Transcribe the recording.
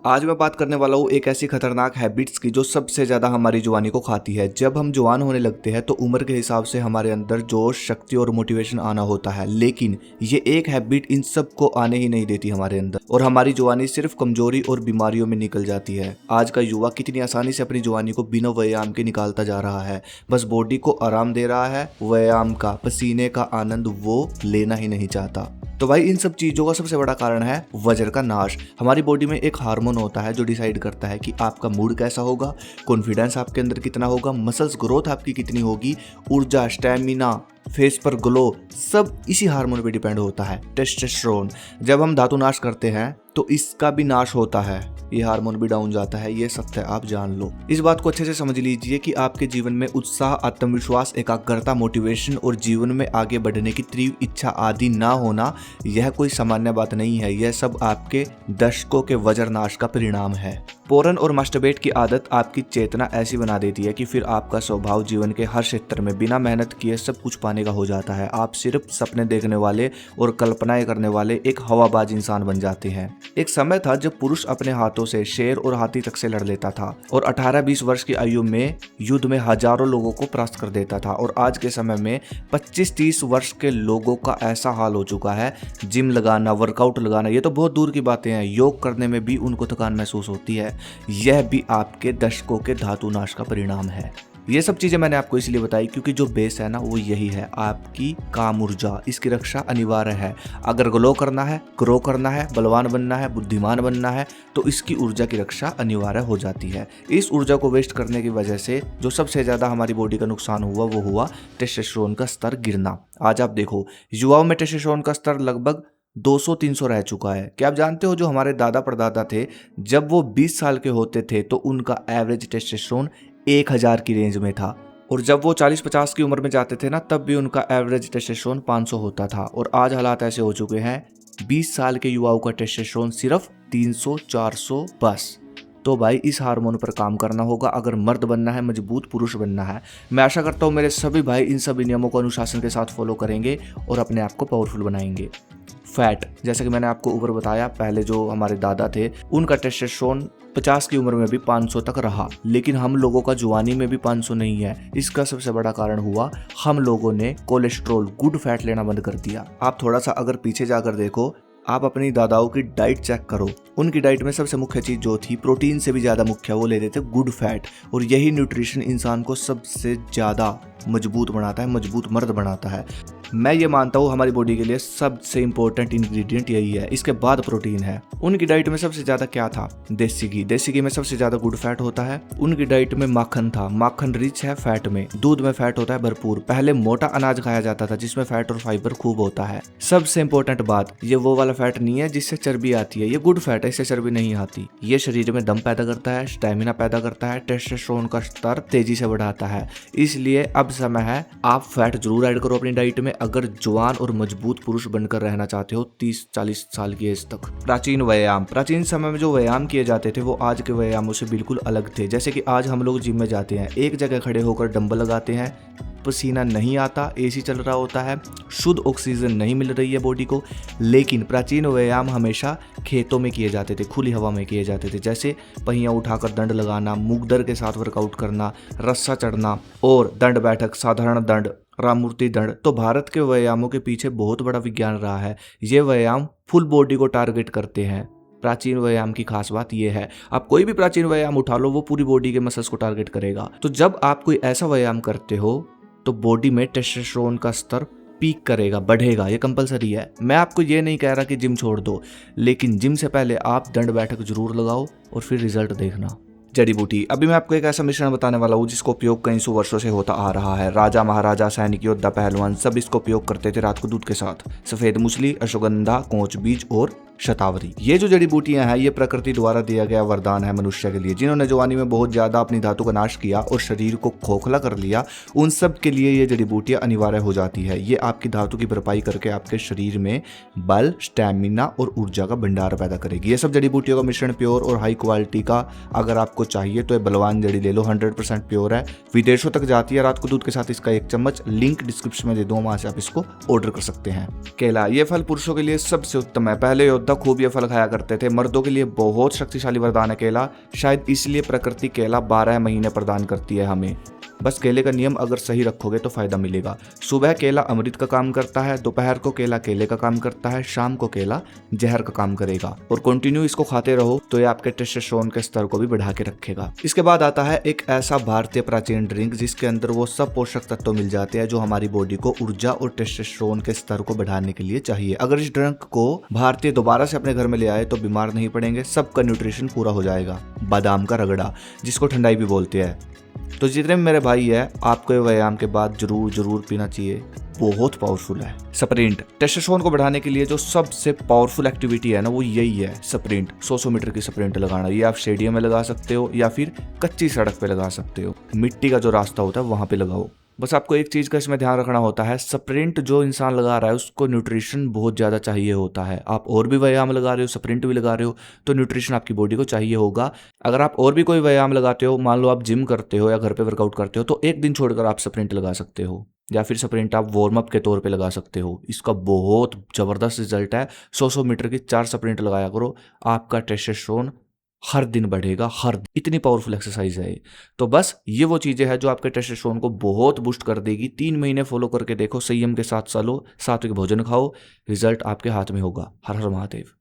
आज मैं बात करने वाला हूँ एक ऐसी खतरनाक हैबिट्स की जो सबसे ज्यादा हमारी जवानी को खाती है। जब हम जवान होने लगते हैं तो उम्र के हिसाब से हमारे अंदर जोश, शक्ति और मोटिवेशन आना होता है, लेकिन ये एक हैबिट इन सब को आने ही नहीं देती हमारे अंदर और हमारी जवानी सिर्फ कमजोरी और बीमारियों में निकल जाती है। आज का युवा कितनी आसानी से अपनी जवानी को बिना व्यायाम के निकालता जा रहा है, बस बॉडी को आराम दे रहा है, व्यायाम का, पसीने का आनंद वो लेना ही नहीं चाहता। तो भाई इन सब चीजों का सबसे बड़ा कारण है वजन का नाश। हमारी बॉडी में एक हार्मोन होता है जो डिसाइड करता है कि आपका मूड कैसा होगा, कॉन्फिडेंस आपके अंदर कितना होगा, मसल्स ग्रोथ आपकी कितनी होगी, ऊर्जा, स्टैमिना, फेस पर ग्लो, सब इसी हार्मोन पे डिपेंड होता है, टेस्टोस्टेरोन। जब हम धातु नाश करते हैं तो इसका भी नाश होता है, ये हार्मोन भी डाउन जाता है। ये सत्य आप जान लो। इस बात को अच्छे से समझ लीजिए कि आपके जीवन में उत्साह, आत्मविश्वास, एकाग्रता, मोटिवेशन और जीवन में आगे बढ़ने की तीव्र इच्छा आदि ना होना यह कोई सामान्य बात नहीं है। यह सब आपके दशकों के वजन नाश का परिणाम है। पोर्न और मास्टरबेट की आदत आपकी चेतना ऐसी बना देती है कि फिर आपका स्वभाव जीवन के हर क्षेत्र में बिना मेहनत किए सब कुछ पाने का हो जाता है। आप सिर्फ सपने देखने वाले और कल्पनाएं करने वाले एक हवाबाज इंसान बन जाते हैं। एक समय था जब पुरुष अपने हाथों से शेर और हाथी तक से लड़ लेता था और 18-20 वर्ष की आयु में युद्ध में हजारों लोगों को परास्त कर देता था, और आज के समय में 25-30 वर्ष के लोगों का ऐसा हाल हो चुका है, जिम लगाना, वर्कआउट लगाना ये तो बहुत दूर की बातें हैं, योग करने में भी उनको थकान महसूस होती है। यह भी आपके दशकों के धातु नाश का परिणाम है। ये सब चीजें मैंने आपको इसलिए बताई क्योंकि जो बेस है ना वो यही है, आपकी काम ऊर्जा, इसकी रक्षा अनिवार्य है। अगर ग्लो करना है, ग्रो करना है, बलवान बनना है, बुद्धिमान बनना है तो इसकी ऊर्जा की रक्षा अनिवार्य हो जाती है। इस ऊर्जा को वेस्ट करने की वजह से जो सबसे ज्यादा हमारी बॉडी का नुकसान हुआ वो हुआ टेस्टोस्टेरोन का स्तर गिरना। आज आप देखो युवाओं में टेस्टोस्टेरोन का स्तर लगभग 200-300 रह चुका है। क्या आप जानते हो जो हमारे दादा परदादा थे जब वो 20 साल के होते थे तो उनका एवरेज टेस्टोस्टेरोन 1000 की रेंज में था, और जब वो 40-50 की उम्र में जाते थे ना तब भी उनका एवरेज टेस्टोस्टेरोन 500 होता था। और आज हालात ऐसे हो चुके हैं 20 साल के युवाओं का टेस्टोस्टेरोन सिर्फ 300-400 बस। तो भाई इस हार्मोन पर काम करना होगा अगर मर्द बनना है, मजबूत पुरुष बनना है। मैं आशा करता हूँ मेरे सभी भाई इन सभी नियमों को अनुशासन के साथ फॉलो करेंगे और अपने आप को पावरफुल बनाएंगे। फैट, जैसे कि मैंने आपको ऊपर बताया, पहले जो हमारे दादा थे उनका टेस्टोस्टेरोन 50 की उम्र में भी 500 तक रहा, लेकिन हम लोगों का जवानी में भी 500 नहीं है। इसका सबसे बड़ा कारण हुआ हम लोगों ने कोलेस्ट्रॉल, गुड फैट लेना बंद कर दिया। आप थोड़ा सा अगर पीछे जाकर देखो, आप अपनी दादाओं की डाइट चेक करो, उनकी डाइट में सबसे मुख्य चीज जो थी, प्रोटीन से भी ज्यादा मुख्य, वो लेते थे गुड फैट। और यही न्यूट्रिशन इंसान को सबसे ज्यादा मजबूत बनाता है, मजबूत मर्द बनाता है। मैं ये मानता हूँ हमारी बॉडी के लिए सबसे इंपॉर्टेंट इंग्रेडिएंट यही है, इसके बाद प्रोटीन है। उनकी डाइट में सबसे ज्यादा क्या था? देसी घी। देसी घी में सबसे ज्यादा गुड फैट होता है। उनकी डाइट में माखन था, माखन रिच है फैट में। दूध में फैट होता है भरपूर। पहले मोटा अनाज खाया जाता था जिसमें फैट और फाइबर खूब होता है। सबसे इंपॉर्टेंट बात, ये वो वाला फैट नहीं है जिससे चर्बी आती है, ये गुड फैट है, इससे चर्बी नहीं आती। ये शरीर में दम पैदा करता है, स्टेमिना पैदा करता है, टेस्टोस्टेरोन का स्तर तेजी से बढ़ाता है। इसलिए अब समय है आप फैट जरूर ऐड करो अपनी डाइट में अगर जवान और मजबूत पुरुष बनकर रहना चाहते हो 30-40 साल की एज तक। प्राचीन व्यायाम, प्राचीन समय में जो व्यायाम किए जाते थे वो आज के व्यायामों से बिल्कुल अलग थे। जैसे कि आज हम लोग जिम में जाते हैं, एक जगह खड़े होकर डंबल लगाते हैं, पसीना नहीं आता, एसी चल रहा होता है, शुद्ध ऑक्सीजन नहीं मिल रही है बॉडी को। लेकिन प्राचीन व्यायाम हमेशा खेतों में किए जाते थे, खुली हवा में किए जाते थे, जैसे पहिया उठाकर दंड लगाना, मुगदर के साथ वर्कआउट करना, रस्सा चढ़ना और दंड बैठक, साधारण दंड, राममूर्ति दंड। तो भारत के व्यायामों के पीछे बहुत बड़ा विज्ञान रहा है। ये व्यायाम फुल बॉडी को टारगेट करते हैं। प्राचीन व्यायाम की खास बात यह है, आप कोई भी प्राचीन व्यायाम उठा लो वो पूरी बॉडी के मसल्स को टारगेट करेगा। तो जब आप कोई ऐसा व्यायाम करते हो तो बॉडी में टेस्टोस्टेरोन का स्तर पीक करेगा, बढ़ेगा, ये कंपलसरी है। मैं आपको ये नहीं कह रहा कि जिम छोड़ दो, लेकिन जिम से पहले आप दंड बैठक जरूर लगाओ और फिर रिजल्ट देखना। जड़ी बूटी, अभी मैं आपको एक ऐसा मिश्रण बताने वाला हूँ जिसका उपयोग कई सौ वर्षों से होता आ रहा है। राजा, महाराजा, सैनिक, योद्धा, पहलवान सब इसको उपयोग करते थे रात को दूध के साथ। सफेद मूसली, अश्वगंधा, कोंच बीज और शतावरी, ये जो जड़ी बूटियां हैं ये प्रकृति द्वारा दिया गया वरदान है मनुष्य के लिए। जिन्होंने जवानी में बहुत ज्यादा अपनी धातु का नाश किया और शरीर को खोखला कर लिया, उन सब के लिए ये जड़ी बूटियां अनिवार्य हो जाती है। ये आपकी धातु की भरपाई करके आपके शरीर में बल, स्टैमिना और ऊर्जा का भंडार पैदा करेगी। ये सब जड़ी बूटियों का मिश्रण प्योर और हाई क्वालिटी का अगर आपको चाहिए तो ये बलवान जड़ी ले लो, 100% प्योर है, विदेशों तक जाती है रात को दूध के साथ। इसका 1 चम्मच लिंक डिस्क्रिप्शन में दे दूं, वहां से आप इसको ऑर्डर कर सकते हैं। केला, ये फल पुरुषों के लिए सबसे उत्तम है। पहले योद्धा खूब ये फल खाया करते थे। मर्दों के लिए बहुत शक्तिशाली वरदान है केला, शायद इसलिए प्रकृति केला 12 महीने प्रदान करती है हमें। बस केले का नियम अगर सही रखोगे तो फायदा मिलेगा। सुबह केला अमृत का काम करता है, दोपहर को केला केले का काम करता है, शाम को केला जहर का काम करेगा। और कंटिन्यू इसको खाते रहो तो ये आपके टेस्टोस्टेरोन के स्तर को भी बढ़ा के रखेगा। इसके बाद आता है एक ऐसा भारतीय प्राचीन ड्रिंक जिसके अंदर वो सब पोषक तत्व मिल जाते हैं जो हमारी बॉडी को ऊर्जा और टेस्टोस्टेरोन के स्तर को बढ़ाने के लिए चाहिए। अगर इस ड्रिंक को भारतीय दोबारा से अपने घर में ले आए तो बीमार नहीं पड़ेंगे, सबका न्यूट्रिशन पूरा हो जाएगा। बादाम का रगड़ा, जिसको ठंडाई भी बोलते हैं। तो जितने भी मेरे भाई है, आपको ये व्यायाम के बाद जरूर पीना चाहिए, बहुत पावरफुल है। स्प्रिंट, टेस्टोस्टेरोन को बढ़ाने के लिए जो सबसे पावरफुल एक्टिविटी है ना वो यही है, स्प्रिंट। 100 मीटर की स्प्रिंट लगाना। ये आप स्टेडियम में लगा सकते हो या फिर कच्ची सड़क पे लगा सकते हो, मिट्टी का जो रास्ता होता है वहां पे लगाओ। बस आपको एक चीज का इसमें ध्यान रखना होता है, स्प्रिंट जो इंसान लगा रहा है उसको न्यूट्रिशन बहुत ज्यादा चाहिए होता है। आप और भी व्यायाम लगा रहे हो, स्प्रिंट भी लगा रहे हो, तो न्यूट्रिशन आपकी बॉडी को चाहिए होगा। अगर आप और भी कोई व्यायाम लगाते हो, मान लो आप जिम करते हो या घर पे वर्कआउट करते हो, तो एक दिन छोड़कर आप स्प्रिंट लगा सकते हो, या फिर स्प्रिंट आप वार्म अप के तौर पे लगा सकते हो। इसका बहुत जबरदस्त रिजल्ट है। 100 मीटर की 4 स्प्रिंट लगाया करो, आपका टेस्टोस्टेरोन हर दिन बढ़ेगा, इतनी पावरफुल एक्सरसाइज है ये। तो बस ये वो चीजें हैं जो आपके टेस्टोस्टेरोन को बहुत बूस्ट कर देगी। 3 महीने फॉलो करके देखो, संयम के साथ चलो, सात्विक भोजन खाओ, रिजल्ट आपके हाथ में होगा। हर हर महादेव।